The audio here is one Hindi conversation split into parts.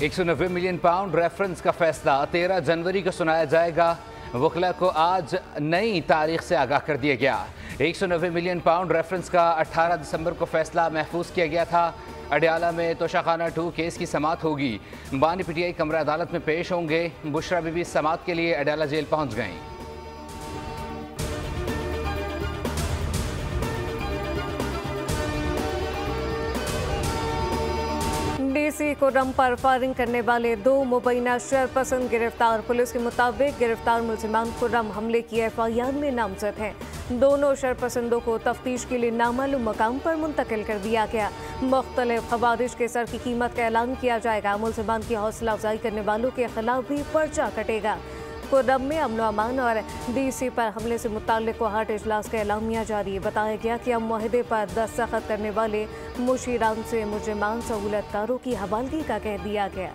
190 मिलियन पाउंड रेफरेंस का फैसला 13 जनवरी को सुनाया जाएगा। वकला को आज नई तारीख से आगाह कर दिया गया। 190 मिलियन पाउंड रेफरेंस का 18 दिसंबर को फैसला महफूज किया गया था। अडयाला में तोशाखाना 2 केस की समाअत होगी। बानी पीटीआई कमरा अदालत में पेश होंगे। बुशरा बीबी समाअत के लिए अडयाला जेल पहुंच गईं। डीसी कोडम पर फायरिंग करने वाले 2 मुबैना शरपसंद गिरफ्तार। पुलिस के मुताबिक गिरफ्तार मुलजिमान कोडम हमले की एफआईआर में नामजद हैं। दोनों शरपसंदों को तफ्तीश के लिए नामालूम मकाम पर मुंतकिल कर दिया गया। मुख्तलिफ खवारिश के सर की कीमत का ऐलान किया जाएगा। मुलजिमान की हौसला अफजाई करने वालों के खिलाफ भी पर्चा कटेगा। कोडम में अमन अमान और डीसी पर हमले से मुताल्लिक कोहाट इजलास का एलामिया जारी। बताया गया कि अब मुआहदे पर दस्तखत करने वाले मुशीरान से मुजरिमान सहूलतकारों की हवालगी का कह दिया गया।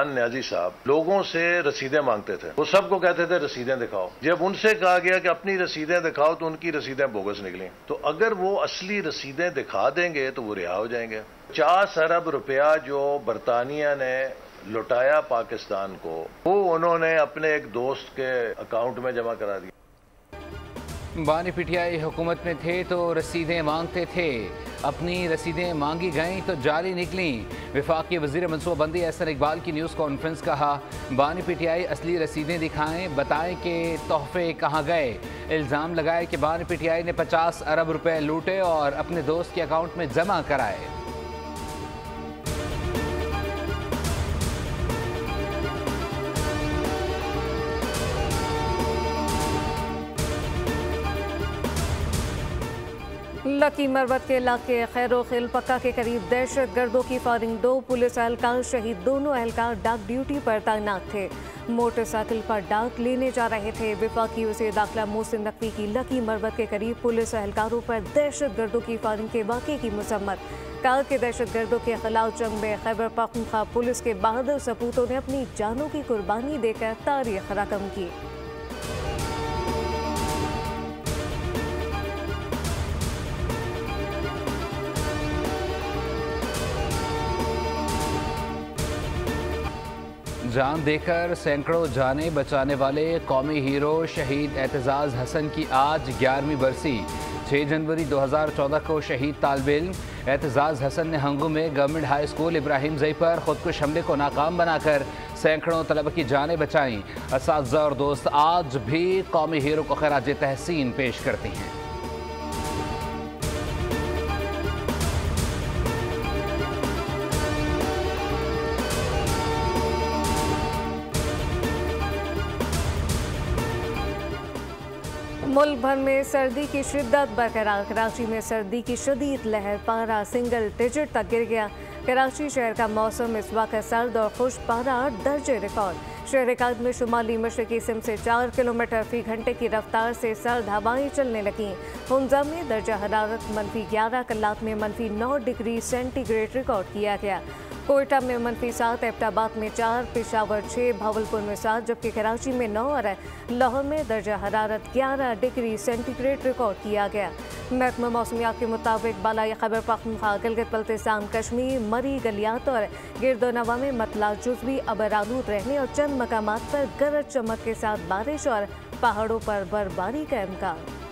न्याजी साहब लोगों से रसीदें मांगते थे। वो सबको कहते थे रसीदें दिखाओ। जब उनसे कहा गया कि अपनी रसीदें दिखाओ तो उनकी रसीदें बोगस निकली। तो अगर वो असली रसीदें दिखा देंगे तो वो रिहा हो जाएंगे। 50 अरब रुपया जो बरतानिया ने लुटाया पाकिस्तान को, वो उन्होंने अपने एक दोस्त के अकाउंट में जमा करा दिया। बानी पीटीआई हुकूमत में थे तो रसीदें मांगते थे। अपनी रसीदें मांगी गईं तो जारी निकली। वफाकी वजीर मनसूबाबंदी एहसन इकबाल की न्यूज़ कॉन्फ्रेंस कहा, बानी पीटीआई असली रसीदें दिखाएं, बताएं कि तोहफे कहाँ गए। इल्ज़ाम लगाए कि बानी पीटीआई ने 50 अरब रुपए लूटे और अपने दोस्त के अकाउंट में जमा कराए। लकी मरवत के इलाके खैरो खिल पक्का के करीब दहशत गर्दों की फायरिंग। 2 पुलिस एहलकार शहीद। दोनों एहलकार डाक ड्यूटी पर तैनात थे। मोटरसाइकिल पर डाक लेने जा रहे थे। वफाकी वज़ीर दाखिला मोहसिन नकवी की लकी मरवत के करीब पुलिस एहलकारों पर दहशत गर्दों की फायरिंग के वाक़े की मजम्मत। कहा कि दहशत गर्दों के खिलाफ जंग में खैबर पख्तूनख्वा पुलिस के बहादुर सपूतों ने अपनी जानों की कुर्बानी देकर तारीख रकम की। जान देकर सैकड़ों जाने बचाने वाले कौमी हीरो शहीद एतजाज़ हसन की आज 11वीं बरसी। 6 जनवरी 2014 को शहीद तालिब इल्म एतजाज़ हसन ने हंगू में गवर्नमेंट हाई स्कूल इब्राहिम ज़ई पर खुदकुश हमले को नाकाम बनाकर सैकड़ों तलबा की जानें बचाईं। असातिज़ा और दोस्त आज भी कौमी हीरो को खराज तहसीन पेश करती हैं। मुल्क भर में सर्दी की शिद्दत बरकरार। कराची में सर्दी की शदीद लहर, पारा सिंगल डिजिट तक गिर गया। कराची शहर का मौसम इस वक्त सर्द और खुश, पारा 8 दर्जे रिकॉर्ड। शहर कायद में शुमाली मशरकी सिम से 4 किलोमीटर फी घंटे की रफ्तार से सर्द हवाएं चलने लगीं। हुंजा में दर्जा हरारत -11, कल्लात में -9 डिग्री सेंटीग्रेड रिकॉर्ड किया गया। कोयटा में -7, एबटाबाद में 4, पेशावर 6, भावलपुर में 7, जबकि कराची में 9 और लाहौर में दर्जा हरारत 11 डिग्री सेंटीग्रेड रिकॉर्ड किया गया। महकमा मौसमियात के मुताबिक बालाई खैबर पख्तूनख्वा, गिलगित बल्तिस्तान, कश्मीर, मरी, गलियात और गिरदोनवा में मतला जुज़वी अबरालूद रहने और चंद मकामात पर गरज चमक के साथ बारिश और पहाड़ों पर बर्फबारी का इम्कान।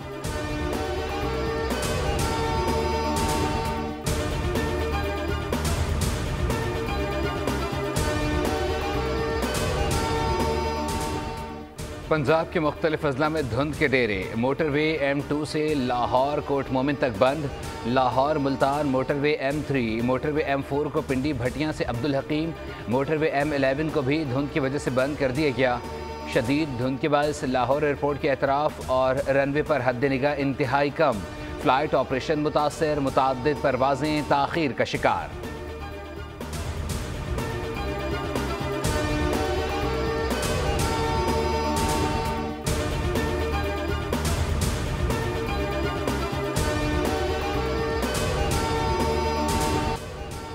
पंजाब के मुख्तलिफ अजला में धुंध के डेरे। मोटरवे M2 से लाहौर कोट मोमिन तक बंद। Lahore Multan motorway M3, motorway M4 को पिंडी भटियां से अब्दुल हकीम, मोटरवे M11 को भी धुंध की वजह से बंद कर दिया गया। शदीद धुंध के बायस लाहौर एयरपोर्ट के एतराफ़ और रनवे पर हद निगाह इंतहाई कम। फ़्लाइट ऑपरेशन मुतासर, मुतअद्दिद परवाज़ें ताख़ीर का शिकार।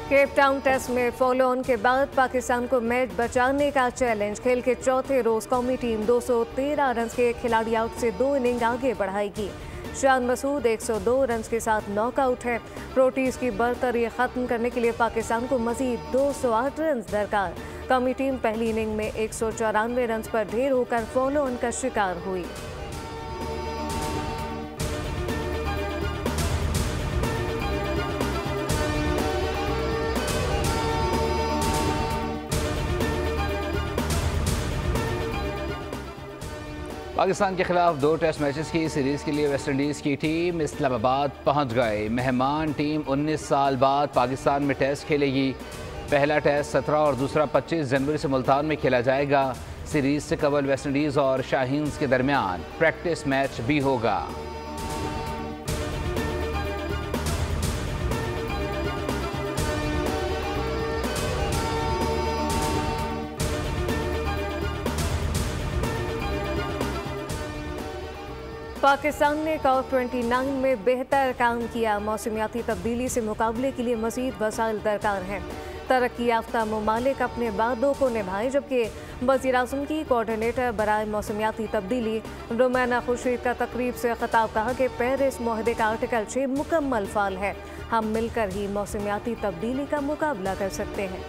केप टाउन टेस्ट में फॉलो ऑन के बाद पाकिस्तान को मैच बचाने का चैलेंज। खेल के चौथे रोज कौमी टीम 213 रन के खिलाड़ी आउट से 2 इनिंग आगे बढ़ाएगी। शान मसूद 102 रन के साथ नॉकआउट है। प्रोटीज की बरतरी खत्म करने के लिए पाकिस्तान को मजीद 208 रन दरकार। कौमी टीम पहली इनिंग में 194 रन पर ढेर होकर फॉलो ऑन का शिकार हुई। पाकिस्तान के खिलाफ 2 टेस्ट मैचेस की सीरीज के लिए वेस्ट इंडीज़ की टीम इस्लामाबाद पहुंच गए। मेहमान टीम 19 साल बाद पाकिस्तान में टेस्ट खेलेगी। पहला टेस्ट 17 और दूसरा 25 जनवरी से मुल्तान में खेला जाएगा। सीरीज से कबल वेस्ट इंडीज़ और शाहीन्स के दरमियान प्रैक्टिस मैच भी होगा। पाकिस्तान ने COP29 में बेहतर काम किया। मौसमियाती तब्दीली से मुकाबले के लिए मज़ीद वसाइल दरकार हैं। तरक्की याफ्ता ममालिक अपने वादों को निभाएं, जबकि वज़ीर-ए-आज़म की कोऑर्डिनेटर बराए मौसमियाती तब्दीली रोमाना खुर्शीद का तकरीब से खिताब कहा कि पेरिस मुआहदे का आर्टिकल 6 मुकम्मल फाल है। हम मिलकर ही मौसमियाती तब्दीली का मुकाबला कर सकते हैं।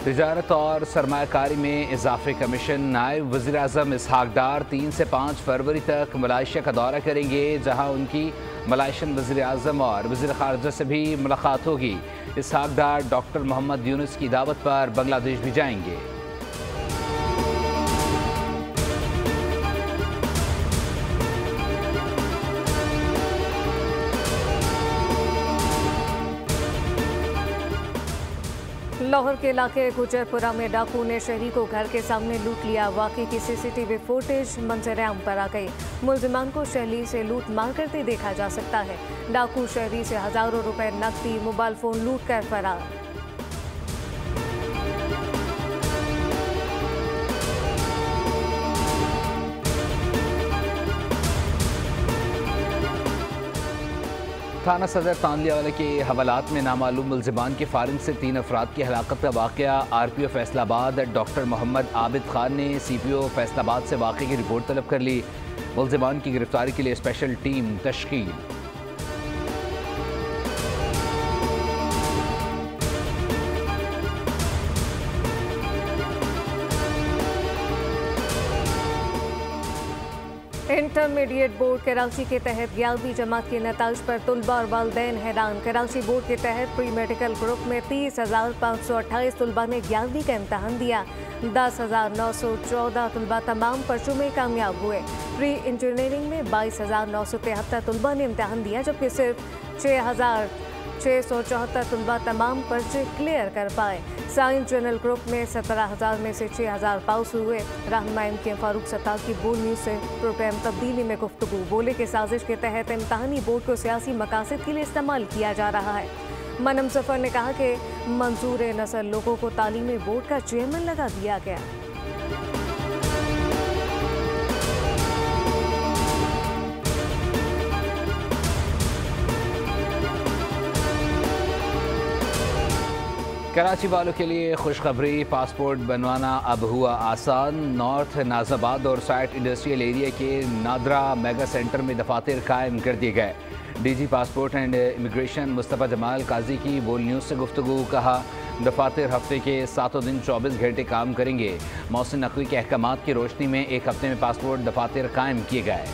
तिजारत और सरमायाकारी में इजाफे कमीशन नायब वज़ीर-ए-आज़म इसहाक डार 3 से 5 फरवरी तक मलाइशिया का दौरा करेंगे, जहां उनकी मलाइशियन वज़ीर-ए-आज़म और वज़ीर ख़ारजा से भी मुलाकात होगी। इसहाक डार डॉक्टर मोहम्मद यूनुस की दावत पर बांग्लादेश भी जाएंगे। लाहौर के इलाके गुजरपुरा में डाकू ने शहरी को घर के सामने लूट लिया। वाकई की CCTV फुटेज मंजर-ए-आम पर आ गई। मुल्जिमान को शहरी से लूट मार करते देखा जा सकता है। डाकू शहरी से हजारों रुपए नकदी, मोबाइल फोन लूट कर फरार। थाना सदर तांदलियावाला के हवालात में नामालूम मुल्जिमान के फारिन से 3 अफराद की हलाकत का वाक़या। RPO फैसलाबाद डॉक्टर मोहम्मद आबिद खान ने CPO फैसलाबाद से वाक़े की रिपोर्ट तलब कर ली। मुल्जिमान की गिरफ्तारी के लिए स्पेशल टीम तश्कील। इंटरमीडिएट बोर्ड कराची के तहत 11वीं जमात के नताइज पर तुलबा और वालिदैन हैरान। कराची बोर्ड के तहत प्री मेडिकल ग्रुप में 30,528 तुलबा ने 11वीं का इम्तहान दिया। 10,914 तुलबा तमाम पर्चों में कामयाब हुए। प्री इंजीनियरिंग में 22,973 तुलबा ने इम्तहान दिया, जबकि सिर्फ 6,674 तुलबा तमाम पर्चे क्लियर कर पाए। साइंस जनरल ग्रुप में 17,000 में से 6,000 पास हुए। रहनुमा MK फारूक सत्तार की बोल न्यूज़ से प्रोग्राम तब्दीली में गुफ्तगू। बोले कि साजिश के तहत इम्तहानी बोर्ड को सियासी मकासद के लिए इस्तेमाल किया जा रहा है। मनम सफ़र ने कहा कि मंजूर नस्ल लोगों को तालीमी बोर्ड का चेयरमैन लगा दिया गया। कराची वालों के लिए खुशखबरी, पासपोर्ट बनवाना अब हुआ आसान। नॉर्थ नाजाबाद और साइट इंडस्ट्रियल एरिया के नादरा मेगा सेंटर में दफातर कायम कर दिए गए। DG passport and immigration Mustafa Jamal Qazi की बोल न्यूज़ से गुफ्तगू। कहा, दफातर हफ्ते के 7 दिन 24 घंटे काम करेंगे। मौसम नकवी के अहकामात की रोशनी में एक हफ्ते में पासपोर्ट दफातर कायम किए गए।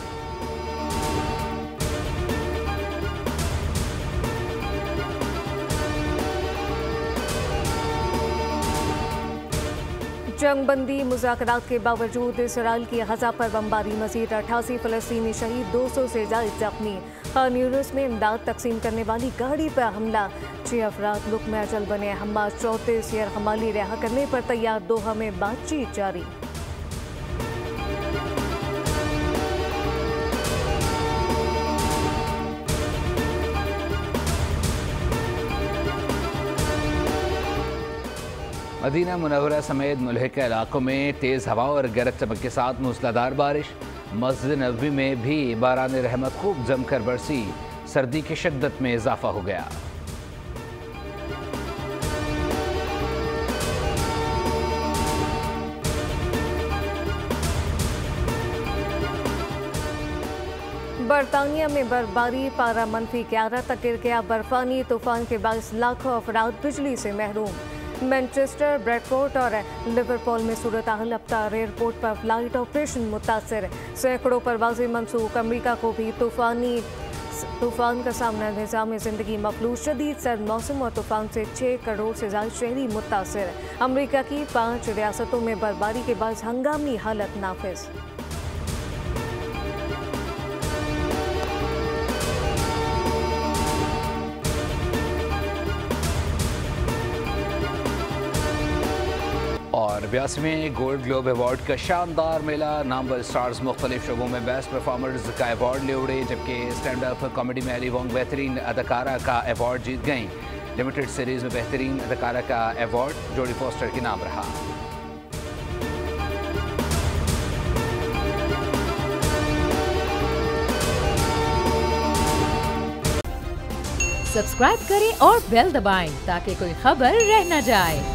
जंगबंदी मुज़ाकरात के बावजूद इसराइल की गजा पर बमबारी। मज़ीद 88 फ़लस्तीनी शहीद, 200 से ज़ायद ज़ख्मी। खान यूनिस में इमदाद तकसीम करने वाली गाड़ी पर हमला, 6 अफराद लुक़्मे अजल बने। हमास 34 यरगमाली रिहा करने पर तैयार। दोहा में बातचीत जारी। मदीना मुनव्वरा समेत मुल्हिका इलाकों में तेज़ हवा और गरज चमक के साथ मूसलाधार बारिश। मस्जिद नबवी में भी बारान रहमत खूब जमकर बरसी। सर्दी की शिद्दत में इजाफा हो गया। बरतानिया में बर्फबारी, पारा -11 तक गिर गया। बर्फानी तूफान के बायस लाखों अफराद बिजली से महरूम। मैनचेस्टर, ब्रैडफोर्ड और लिवरपूल में सूरत हाल अफ्तार। एयरपोर्ट पर फ्लाइट ऑपरेशन मुतासर। सैकड़ों परवाजें मनसूख। अमरीका को भी तूफान का सामना। निज़ाम ज़िंदगी मफलूज। शदीद सर्द मौसम और तूफान से 6 करोड़ से ज़्यादा शहरी मुतासर। अमरीका की 5 रियासतों में बर्फबारी के बाद हंगामी हालत नाफिज। और 82वें गोल्ड ग्लोब अवार्ड का शानदार मेला। नामवर स्टार्स मुख्तलिफ शोबों में बेस्ट परफॉर्मर्स का अवार्ड ले उड़े, जबकि स्टैंड अप कॉमेडी में एली वोंग बेहतरीन अदाकारा का अवार्ड जीत गईं। लिमिटेड सीरीज में बेहतरीन अदाकारा का अवार्ड जोडी फोस्टर के नाम रहा। सब्सक्राइब करें और बेल दबाएं ताकि कोई खबर रह न जाए।